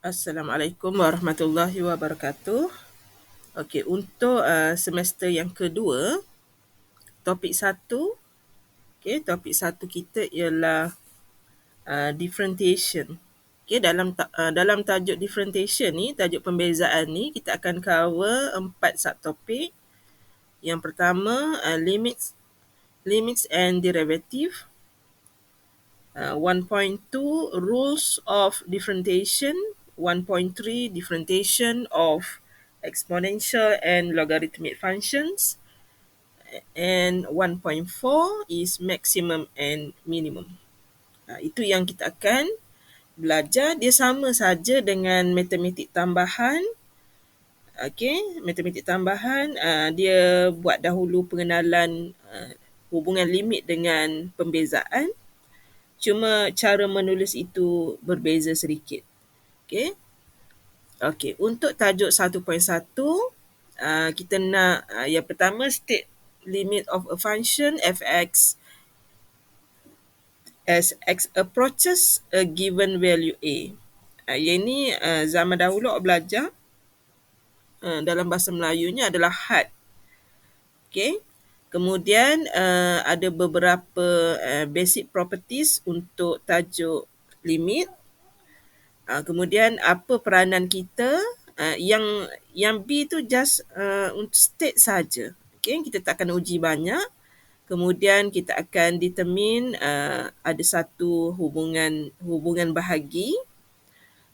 Assalamualaikum warahmatullahi wabarakatuh. Okey, untuk semester yang kedua, topik satu, topik satu kita ialah differentiation. Dalam tajuk differentiation ni, tajuk pembezaan ni, kita akan cover 4 subtopik. Yang pertama, limits and derivative. 1.2 rules of differentiation, 1.3 differentiation of exponential and logarithmic functions, and 1.4 is maximum and minimum. Itu yang kita akan belajar. Dia sama saja dengan matematik tambahan. Matematik tambahan, dia buat dahulu pengenalan hubungan limit dengan pembezaan. Cuma cara menulis itu berbeza sedikit. Okey, untuk tajuk 1.1, kita nak yang pertama state limit of a function f(x) as x approaches a given value a. Yang ni zaman dahulu awak belajar dalam bahasa Melayunya adalah had. Kemudian ada beberapa basic properties untuk tajuk limit. Kemudian apa peranan kita, yang B tu just state saja. Kita tak akan uji banyak. Kemudian kita akan determine ada satu hubungan bahagi,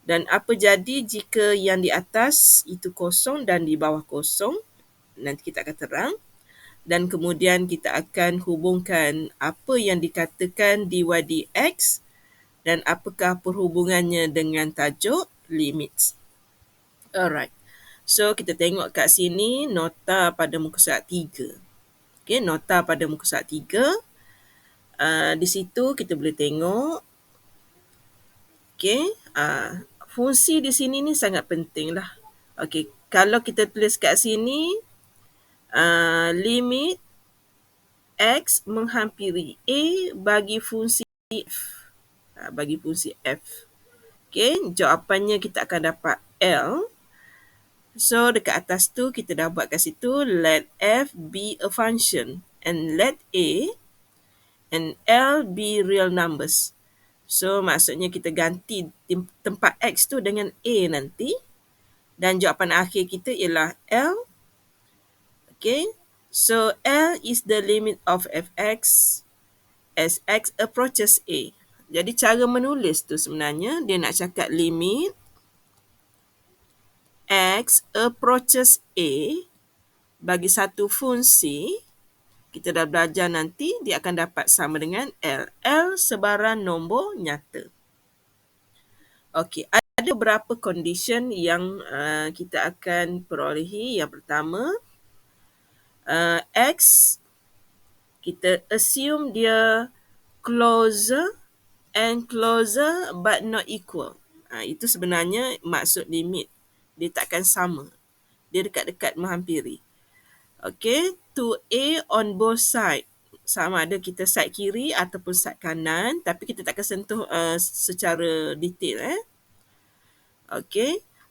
dan apa jadi jika yang di atas itu kosong dan di bawah kosong. Nanti kita akan terang. Dan kemudian kita akan hubungkan apa yang dikatakan dy dx dan apakah perhubungannya dengan tajuk limits. Alright. So, kita tengok kat sini nota pada muka surat 3. Nota pada muka surat 3. Di situ kita boleh tengok. Fungsi di sini ni sangat penting lah. Kalau kita tulis kat sini, limit x menghampiri a bagi fungsi f. Bagi fungsi f. Jawapannya kita akan dapat L. So, dekat atas tu kita dah buat kat situ, let f be a function and let a and L be real numbers. So, maksudnya kita ganti tempat x tu dengan a nanti. Dan jawapan akhir kita ialah L. So, L is the limit of fx as x approaches a. Jadi cara menulis tu sebenarnya dia nak cakap limit x approaches a bagi satu fungsi. Kita dah belajar nanti dia akan dapat sama dengan L. L sebarang nombor nyata. Ada beberapa condition yang kita akan perolehi. Yang pertama, x kita assume dia closer and closer but not equal. Itu sebenarnya maksud limit. Dia takkan sama. Dia dekat-dekat menghampiri. To A on both side. Sama ada kita side kiri ataupun side kanan. Tapi kita takkan sentuh secara detail.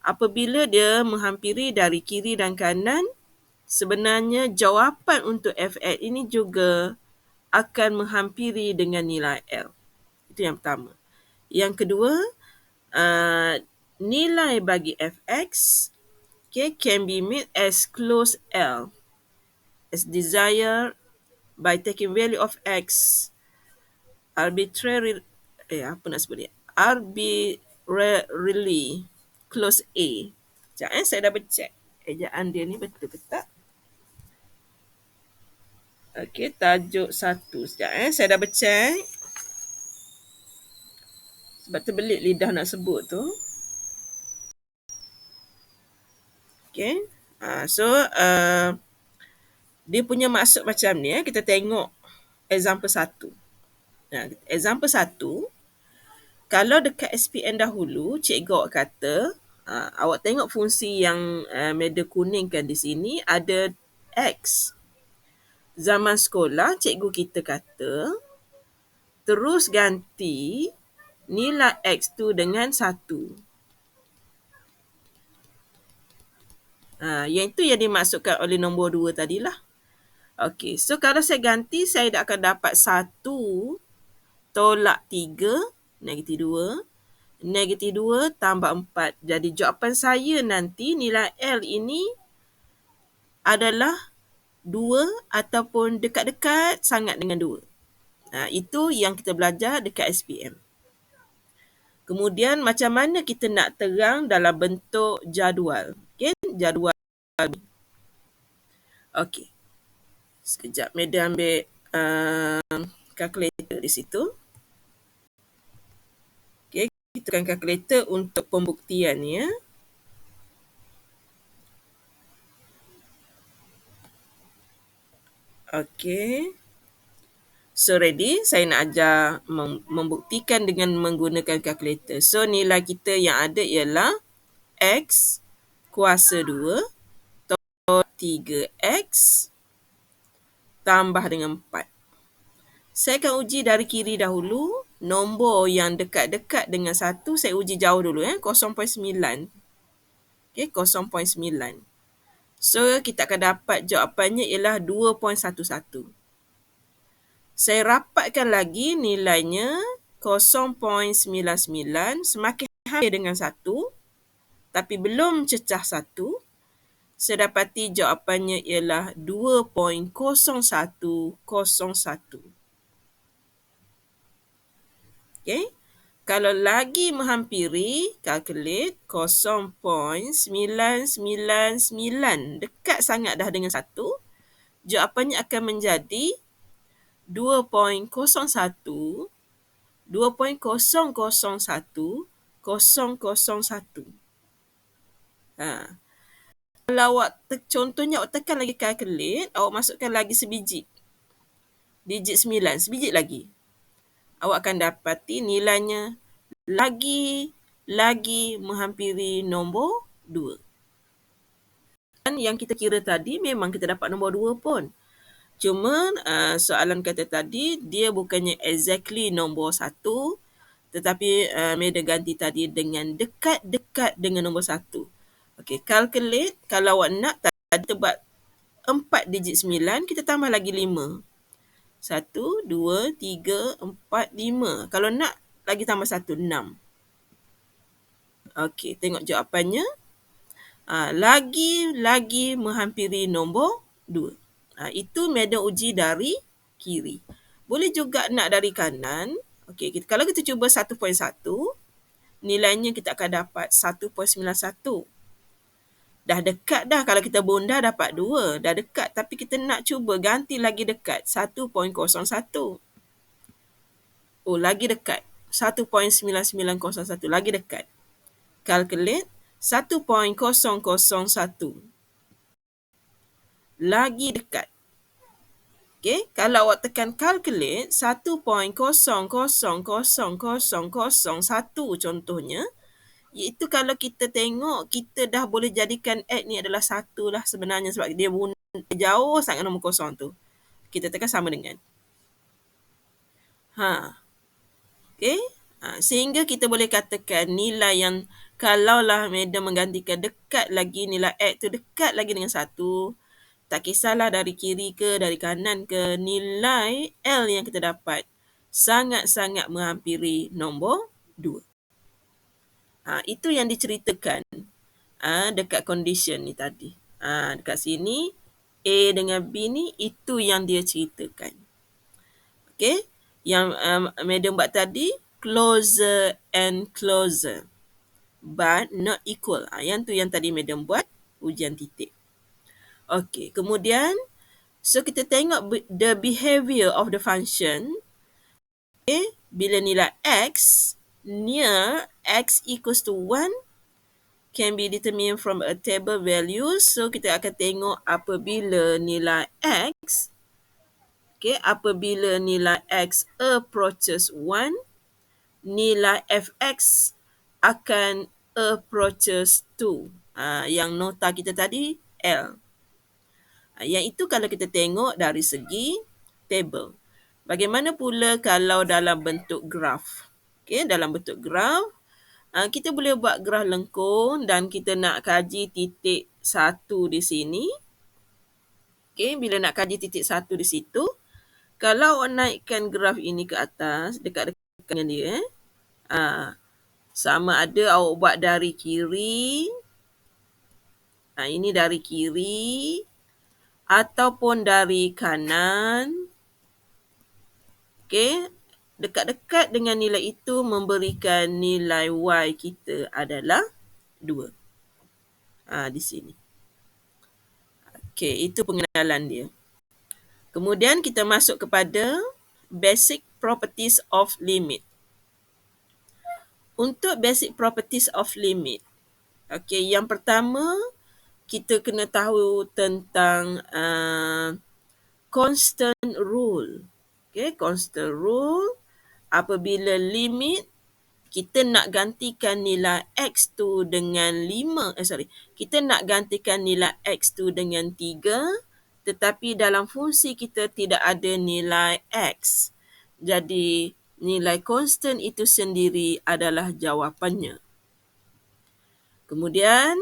Apabila dia menghampiri dari kiri dan kanan, sebenarnya jawapan untuk fx ini juga akan menghampiri dengan nilai L. Itu yang pertama. Yang kedua, nilai bagi fx can be made as close L as desired by taking value of x arbitrarily close A. Sekejap saya double check ejaan dia ni betul ke tak. Tajuk 1. Sekejap saya double check. Sebab terbelit lidah nak sebut tu. So, dia punya maksud macam ni. Kita tengok example 1. Example 1, kalau dekat SPN dahulu, cikgu awak kata, awak tengok fungsi yang meja kuning kan di sini, ada X. Zaman sekolah, cikgu kita kata, terus ganti nilai X tu dengan 1. Yang itu yang dimaksudkan oleh nombor 2 tadilah. Okey, so kalau saya ganti, saya akan dapat 1 tolak 3, negatif 2 tambah 4. Jadi jawapan saya nanti nilai L ini adalah 2 ataupun dekat-dekat sangat dengan 2. Itu yang kita belajar dekat SPM. Kemudian macam mana kita nak terang dalam bentuk jadual. Okay, jadual. Okey. Sekejap, Madam ambil kalkulator di situ. Okey, kita akan kalkulator untuk pembuktian ni ya. Okey. So ready, saya nak ajar membuktikan dengan menggunakan kalkulator. So nilai kita yang ada ialah X kuasa 2 tolak 3X tambah dengan 4. Saya akan uji dari kiri dahulu. Nombor yang dekat-dekat dengan 1 saya uji jauh dulu 0.9. Okay, 0.9. So kita akan dapat jawapannya ialah 2.11. Saya rapatkan lagi nilainya 0.99 semakin hampir dengan 1 tapi belum cecah 1. Saya dapati jawapannya ialah 2.0101. Okay. Kalau lagi menghampiri, calculate 0.999. Dekat sangat dah dengan 1. Jawapannya akan menjadi 2.01 2.001 001. Kalau awak contohnya awak tekan lagi calculate, awak masukkan lagi sebiji. Digit 9, sebiji lagi. Awak akan dapati nilainya lagi menghampiri nombor 2. Dan yang kita kira tadi memang kita dapat nombor 2 pun. Cuma soalan kata tadi dia bukannya exactly nombor 1, tetapi Meda ganti tadi dengan dekat-dekat dengan nombor 1. Okey, calculate. Kalau awak nak tadi tebak 4 digit 9, kita tambah lagi 5. 1, 2, 3, 4, 5. Kalau nak lagi tambah 1, 6. Okey, tengok jawapannya. Lagi menghampiri nombor 2. Itu Madam uji dari kiri. Boleh juga nak dari kanan. Okey, kalau kita cuba 1.1, nilainya kita akan dapat 1.91. Dah dekat dah, kalau kita bonda dapat 2. Dah dekat, tapi kita nak cuba ganti lagi dekat, 1.01. Oh, lagi dekat. 1.9901, lagi dekat. Calculate 1.001. Lagi dekat. Okay, kalau awak tekan calculate 1.0000001 contohnya, iaitu kalau kita tengok kita dah boleh jadikan X ni adalah 1 lah sebenarnya sebab dia jauh sangat nombor kosong tu. Kita tekan sama dengan. Okay. Sehingga kita boleh katakan nilai yang kalaulah Madam menggantikan dekat lagi, nilai X tu dekat lagi dengan 1, tak kisahlah dari kiri ke dari kanan ke, nilai L yang kita dapat sangat-sangat menghampiri nombor 2. Itu yang diceritakan dekat condition ni tadi. Dekat sini A dengan B ni, itu yang dia ceritakan. Okay. Yang Madam buat tadi, closer and closer but not equal. Yang tu yang tadi Madam buat ujian titik. Okey, kemudian so kita tengok the behavior of the function. Okay, bila nilai x near x equals to 1 can be determined from a table value. So kita akan tengok apabila nilai x, okay, apabila nilai x approaches 1, nilai fx akan approaches 2. Yang nota kita tadi L. Yang itu kalau kita tengok dari segi table. Bagaimana pula kalau dalam bentuk graf? Okay, dalam bentuk graf, Kita boleh buat graf lengkung dan kita nak kaji titik 1 di sini. Okey, bila nak kaji titik 1 di situ, kalau awak naikkan graf ini ke atas, dekat-dekat dengan dia, sama ada awak buat dari kiri, ini dari kiri, ataupun dari kanan. Okey, dekat-dekat dengan nilai itu memberikan nilai Y kita adalah 2. Di sini. Okey, itu pengenalan dia. Kemudian kita masuk kepada basic properties of limit. Untuk basic properties of limit, okey, yang pertama kita kena tahu tentang constant rule. Okey, constant rule apabila limit kita nak gantikan nilai X tu dengan 5, kita nak gantikan nilai X tu dengan 3, tetapi dalam fungsi kita tidak ada nilai X. Jadi, nilai constant itu sendiri adalah jawapannya. Kemudian,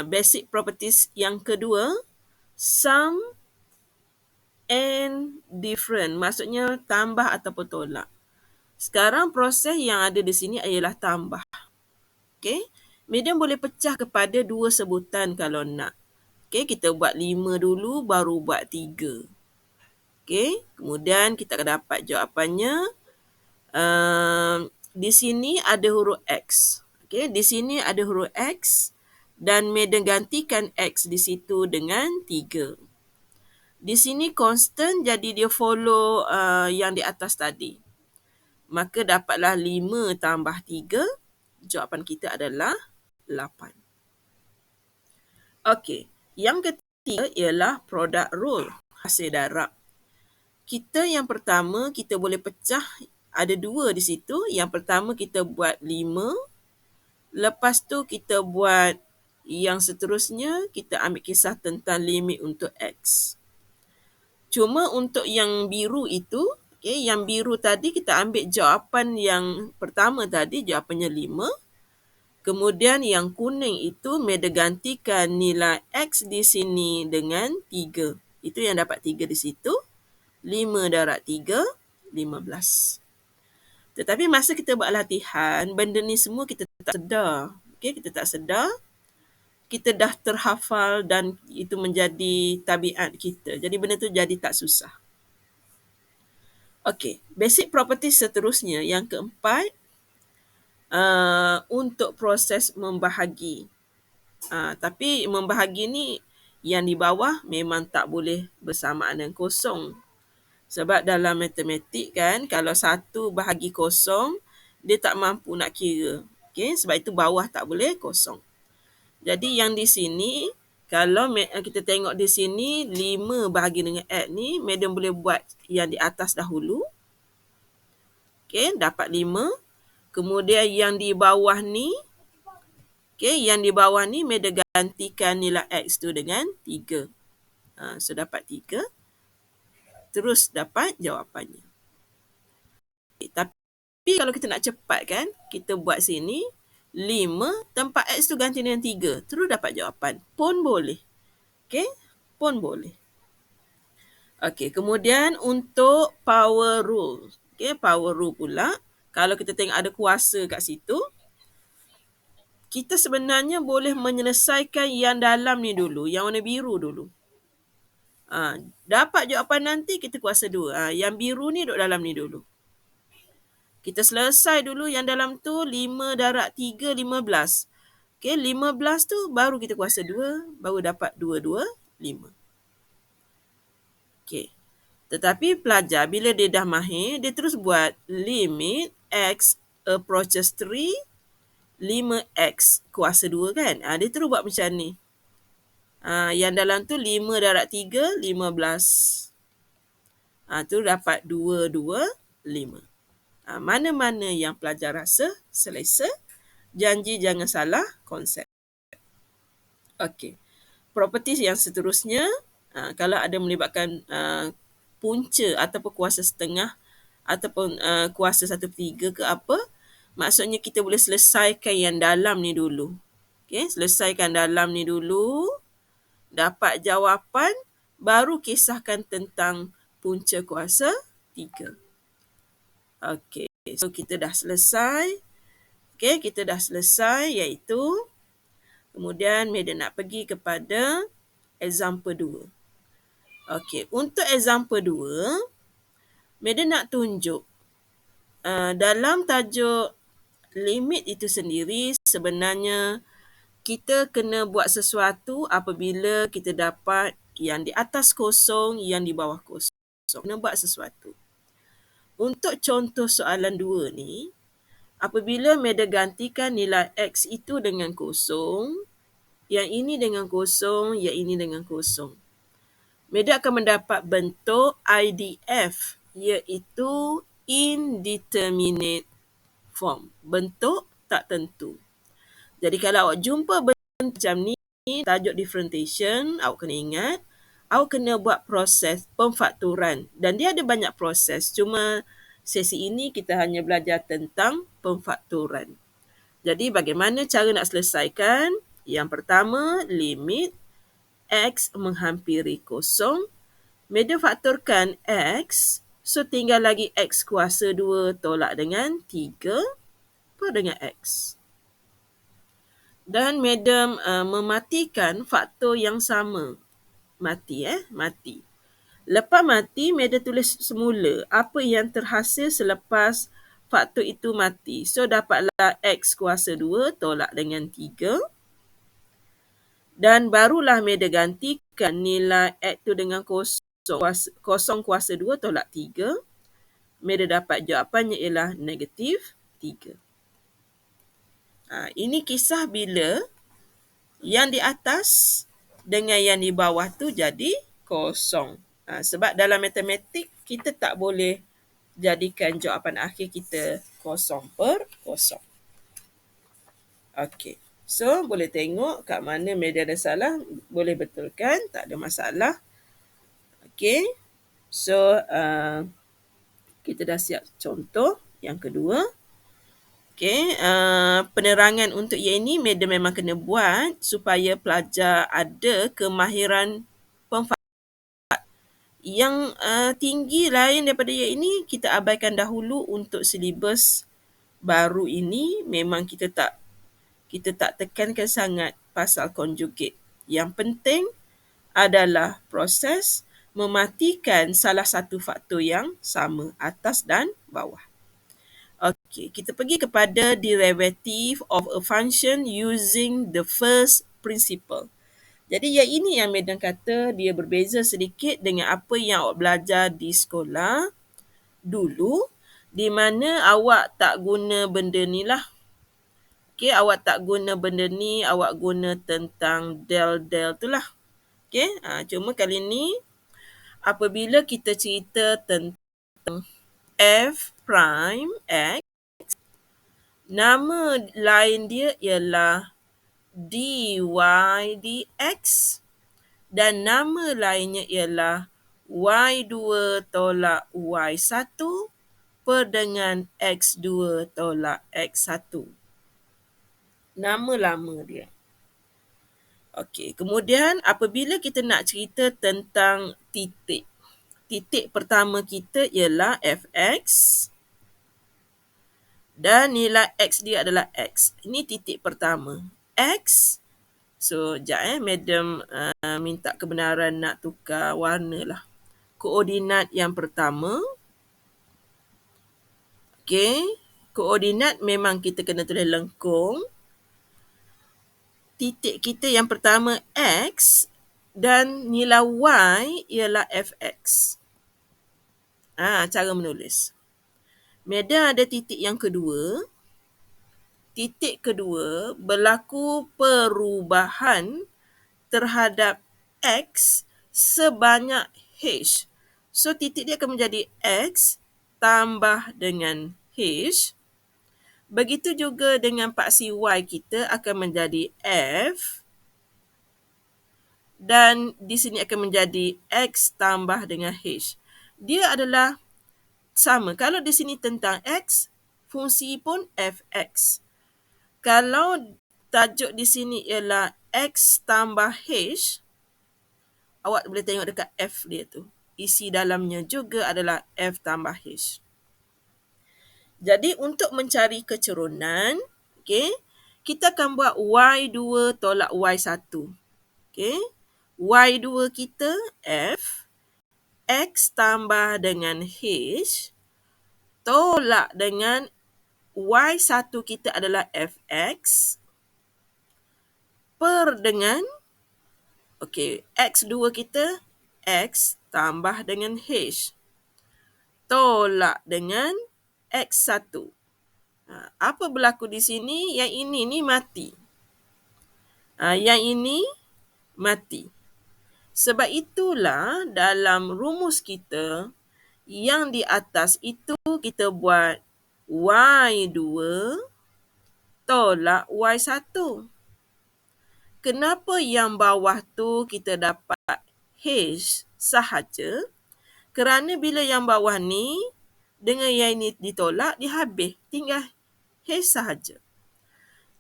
basic properties yang kedua, sum and different. Maksudnya tambah ataupun tolak. Sekarang proses yang ada di sini ialah tambah. Okey, median boleh pecah kepada 2 sebutan kalau nak. Okey, kita buat 5 dulu baru buat 3. Okey, kemudian kita akan dapat jawapannya. Di sini ada huruf X. Okey, di sini ada huruf X dan median gantikan X di situ dengan 3. Di sini constant, jadi dia follow yang di atas tadi. Maka dapatlah 5 tambah 3, jawapan kita adalah 8. Okey, yang ketiga ialah product rule, hasil darab. Kita yang pertama, kita boleh pecah, ada 2 di situ. Yang pertama kita buat 5, lepas tu kita buat yang seterusnya, kita ambil kisah tentang limit untuk X. Cuma untuk yang biru itu, okay, yang biru tadi kita ambil jawapan yang pertama tadi, jawapannya 5. Kemudian yang kuning itu meda gantikan nilai X di sini dengan 3. Itu yang dapat 3 di situ. 5 darab 3, 15. Tetapi masa kita buat latihan, benda ni semua kita tak sedar. Okay, kita tak sedar. Kita dah terhafal dan itu menjadi tabiat kita. Jadi benda tu jadi tak susah. Okey, basic properties seterusnya. Yang keempat, untuk proses membahagi. Tapi membahagi ni yang di bawah memang tak boleh bersamaan dengan kosong. Sebab dalam matematik kan, kalau 1 bahagi kosong, dia tak mampu nak kira. Okay? Sebab itu bawah tak boleh kosong. Jadi yang di sini, kalau kita tengok di sini, 5 bahagi dengan X ni, median boleh buat yang di atas dahulu. Okay, dapat 5. Kemudian yang di bawah ni, yang di bawah ni, median gantikan nilai X tu dengan 3. So, dapat 3. Terus dapat jawapannya. Tapi kalau kita nak cepat kan, kita buat sini, 5 tempat X tu ganti dengan 3. Terus dapat jawapan. Pun boleh. Okay? Pun boleh. Okay, kemudian untuk power rule. Okay, power rule pula. Kalau kita tengok ada kuasa kat situ, kita sebenarnya boleh menyelesaikan yang dalam ni dulu. Yang warna biru dulu. Dapat jawapan nanti kita kuasa 2. Yang biru ni duduk dalam ni dulu. Kita selesai dulu yang dalam tu 5 darab 3, 15. Okay, 15 tu baru kita kuasa 2, baru dapat 2, 2, 5. Okay. Tetapi pelajar bila dia dah mahir, dia terus buat limit X approaches 3, 5X kuasa 2 kan. Dia terus buat macam ni. Yang dalam tu 5 darab 3, 15. Tu dapat 2, 2, 5. Mana-mana yang pelajar rasa selesa, janji jangan salah konsep. Okey. Properties yang seterusnya, kalau ada melibatkan punca ataupun kuasa setengah ataupun kuasa 1/3 ke apa, Maksudnya kita boleh selesaikan yang dalam ni dulu. Okay, selesaikan dalam ni dulu. Dapat jawapan, baru kisahkan tentang punca kuasa 3. Okay, so kita dah selesai. Okay, kita dah selesai iaitu kemudian Madam nak pergi kepada example 2. Okay, untuk example 2, Madam nak tunjuk dalam tajuk limit itu sendiri sebenarnya kita kena buat sesuatu apabila kita dapat yang di atas kosong, yang di bawah kosong. Kena buat sesuatu. Untuk contoh soalan 2 ni, apabila Madam gantikan nilai X itu dengan kosong, yang ini dengan kosong, yang ini dengan kosong, Madam akan mendapat bentuk IDF, iaitu indeterminate form. Bentuk tak tentu. Jadi kalau awak jumpa bentuk macam ni, tajuk differentiation, awak kena ingat, awak kena buat proses pemfakturan. Dan dia ada banyak proses. Cuma sesi ini kita hanya belajar tentang pemfakturan. Jadi bagaimana cara nak selesaikan? Yang pertama, limit X menghampiri kosong. Madam fakturkan X, so tinggal lagi X kuasa 2 tolak dengan 3 per dengan X. Dan Madam mematikan faktor yang sama. Mati. Lepas mati, Madam tulis semula apa yang terhasil selepas faktor itu mati. So, dapatlah X kuasa 2 tolak dengan 3. Dan barulah Madam gantikan nilai X tu dengan kosong kuasa 2 tolak 3. Madam dapat jawapannya ialah negatif 3. Ini kisah bila yang di atas dengan yang di bawah tu jadi kosong. Sebab dalam matematik kita tak boleh jadikan jawapan akhir kita kosong per kosong. Okey. So, boleh tengok kat mana Madam ada salah. Boleh betulkan. Tak ada masalah. Okey. So, kita dah siap contoh yang kedua. Okay, penerangan untuk yang ini Madam memang kena buat supaya pelajar ada kemahiran pemfakturan yang tinggi lain daripada yang ini. Kita abaikan dahulu untuk silibus baru ini. Memang kita tak tekankan sangat pasal conjugate. Yang penting adalah proses mematikan salah satu faktor yang sama, atas dan bawah. Okey, kita pergi kepada derivative of a function using the first principle. Jadi yang ini yang Madam kata dia berbeza sedikit dengan apa yang awak belajar di sekolah dulu, di mana awak tak guna benda ni lah. Okey, awak tak guna benda ni, awak guna tentang del tu lah. Okey, cuma kali ni apabila kita cerita tentang f prime x, nama lain dia ialah dy dx dan nama lainnya ialah y2 tolak y1 per dengan x2 tolak x1. Nama lama dia. Okey, kemudian apabila kita nak cerita tentang titik. Titik pertama kita ialah fx. Dan nilai X dia adalah X. Ini titik pertama. X. So, sekejap Madam minta kebenaran nak tukar warna lah. Koordinat yang pertama. Okey. Koordinat memang kita kena tulis lengkung. Titik kita yang pertama X. Dan nilai Y ialah Fx. Cara menulis. Madam ada titik yang kedua. Titik kedua berlaku perubahan terhadap X sebanyak H. So, titik dia akan menjadi X tambah dengan H. Begitu juga dengan paksi Y kita akan menjadi F. Dan di sini akan menjadi X tambah dengan H. Dia adalah sama. Kalau di sini tentang X, fungsi pun fx. Kalau tajuk di sini ialah x tambah h, awak boleh tengok dekat f dia tu. Isi dalamnya juga adalah f tambah h. Jadi untuk mencari kecerunan, okay, kita akan buat y2 tolak y1. Okay. Y2 kita f, x tambah dengan h, tolak dengan y1 kita adalah fx, per dengan, okay, x2 kita x tambah dengan h, tolak dengan x1. Apa berlaku di sini? Yang ini ni mati. Yang ini mati. Sebab itulah dalam rumus kita, yang di atas itu kita buat y2 tolak y1. Kenapa yang bawah tu kita dapat h sahaja? Kerana bila yang bawah ni dengan yang ini ditolak, dia habis. Tinggal h sahaja.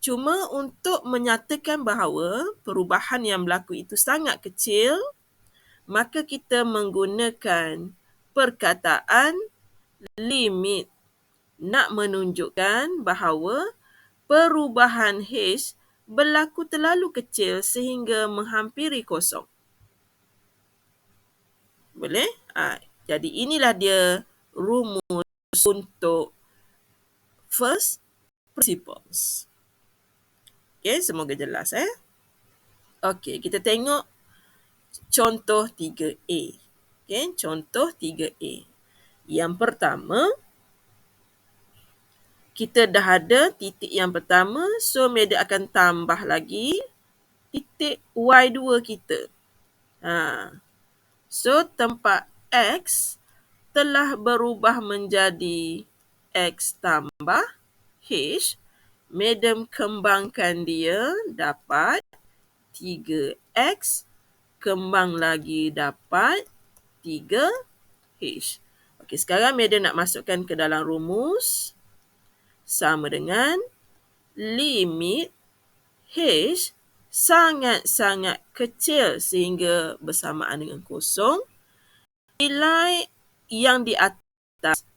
Cuma untuk menyatakan bahawa perubahan yang berlaku itu sangat kecil, maka kita menggunakan perkataan limit nak menunjukkan bahawa perubahan h berlaku terlalu kecil sehingga menghampiri kosong. Boleh? Jadi inilah dia rumus untuk first principles. Okay, semoga jelas. Okay, kita tengok contoh 3A. Okay, contoh 3A. Yang pertama, kita dah ada titik yang pertama, so Meda akan tambah lagi titik Y2 kita. So tempat X telah berubah menjadi X tambah H. Madam kembangkan dia, dapat 3X, kembang lagi dapat 3H. Okey, sekarang Madam nak masukkan ke dalam rumus. Sama dengan limit H sangat-sangat kecil sehingga bersamaan dengan kosong. Nilai yang di atas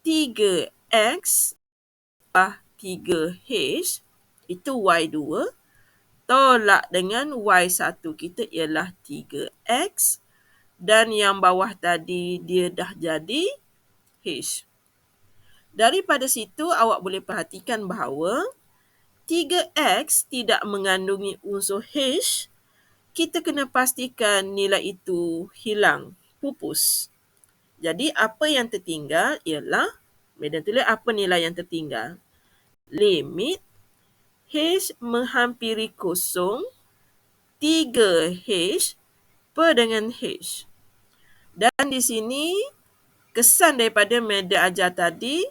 3X 3H itu Y2, tolak dengan Y1 kita ialah 3X, dan yang bawah tadi dia dah jadi H. Daripada situ awak boleh perhatikan bahawa 3X tidak mengandungi unsur H. Kita kena pastikan nilai itu hilang, pupus. Jadi apa yang tertinggal ialah, Madam tulis apa nilai yang tertinggal. Limit H menghampiri kosong 3H per dengan H. Dan di sini kesan daripada Madam ajar tadi,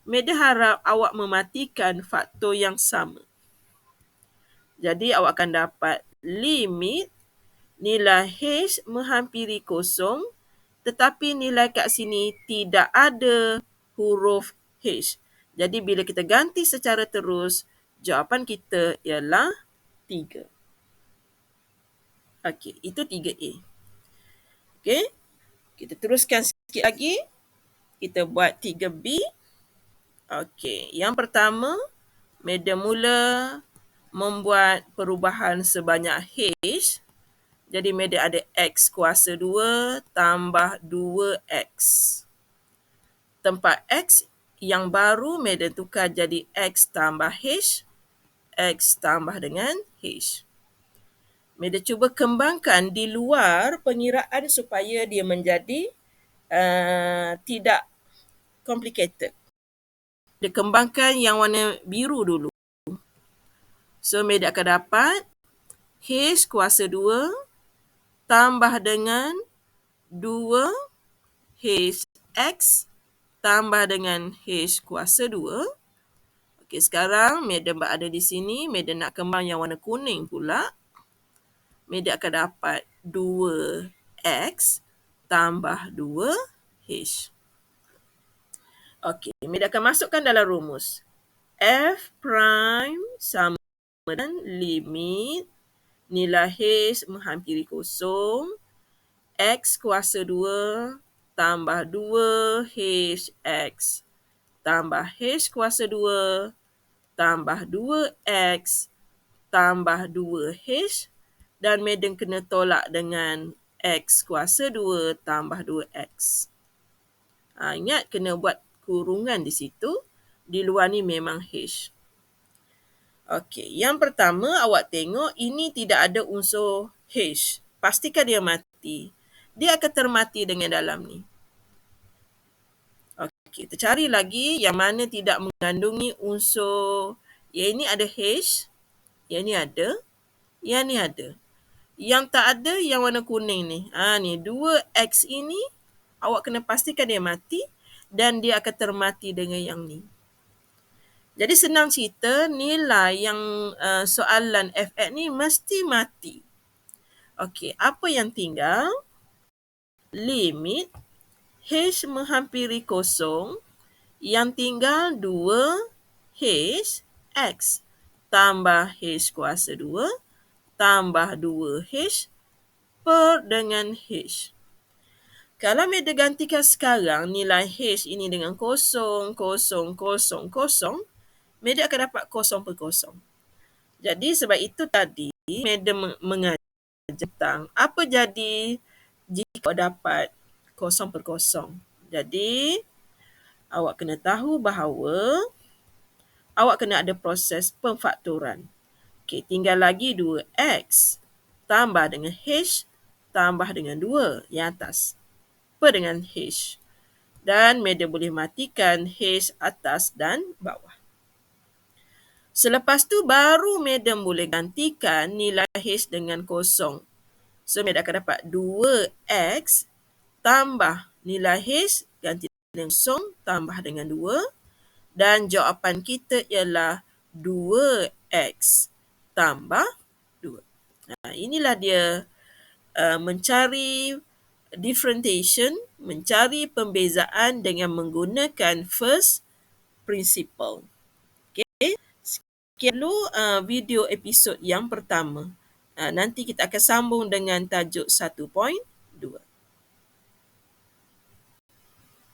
Madam harap awak mematikan faktor yang sama. Jadi awak akan dapat limit nilai H menghampiri kosong, tetapi nilai kat sini tidak ada huruf H. Jadi bila kita ganti secara terus, jawapan kita ialah 3. Okey, itu 3A. Okey, kita teruskan sikit lagi. Kita buat 3B. Okey, yang pertama, Madam mula membuat perubahan sebanyak H. Jadi Madam ada X kuasa 2 tambah 2X. Tempat X yang baru Madam tukar jadi X tambah H. X tambah dengan H. Madam cuba kembangkan di luar pengiraan supaya dia menjadi tidak complicated. Dia kembangkan yang warna biru dulu. So Madam akan dapat H kuasa 2 tambah dengan 2HX tambah dengan H kuasa 2. Okey, sekarang Madam ada di sini. Madam nak kembang yang warna kuning pula. Madam akan dapat 2X tambah 2H. Okey, Meda akan masukkan dalam rumus. F prime sama dengan limit nilai H menghampiri kosong, X kuasa 2 tambah 2 HX tambah H kuasa 2 tambah 2X tambah 2H dan Madam kena tolak dengan X kuasa 2 tambah 2X. Ingat kena buat kurungan di situ. Di luar ni memang H. Okey, yang pertama awak tengok ini tidak ada unsur H. Pastikan dia mati. Dia akan termati dengan dalam ni. Okey, kita cari lagi yang mana tidak mengandungi unsur. Yang ini ada H. Yang ni ada. Yang ni ada. Yang tak ada yang warna kuning ni. Ni 2X ini awak kena pastikan dia mati dan dia akan termati dengan yang ni. Jadi senang cerita, nilai yang soalan FX ni mesti mati. Okey, apa yang tinggal? Limit H menghampiri kosong, yang tinggal 2H X tambah H kuasa 2 tambah 2H per dengan H. Kalau Meda gantikan sekarang nilai H ini dengan kosong, kosong, kosong, kosong, Meda akan dapat kosong per kosong. Jadi sebab itu tadi Meda mengajar tentang apa jadi jika dapat kosong per kosong. Jadi awak kena tahu bahawa awak kena ada proses pemfaktoran. Okey, tinggal lagi 2X tambah dengan H tambah dengan 2 yang atas per dengan H. Dan Meda boleh matikan H atas dan bawah. Selepas tu baru Madam boleh gantikan nilai H dengan kosong. So Madam akan dapat 2X tambah nilai H ganti dengan kosong tambah dengan 2. Dan jawapan kita ialah 2X tambah 2. Inilah dia mencari differentiation, mencari pembezaan dengan menggunakan first principle. Sekian dulu video episod yang pertama. Nanti kita akan sambung dengan tajuk 1.2.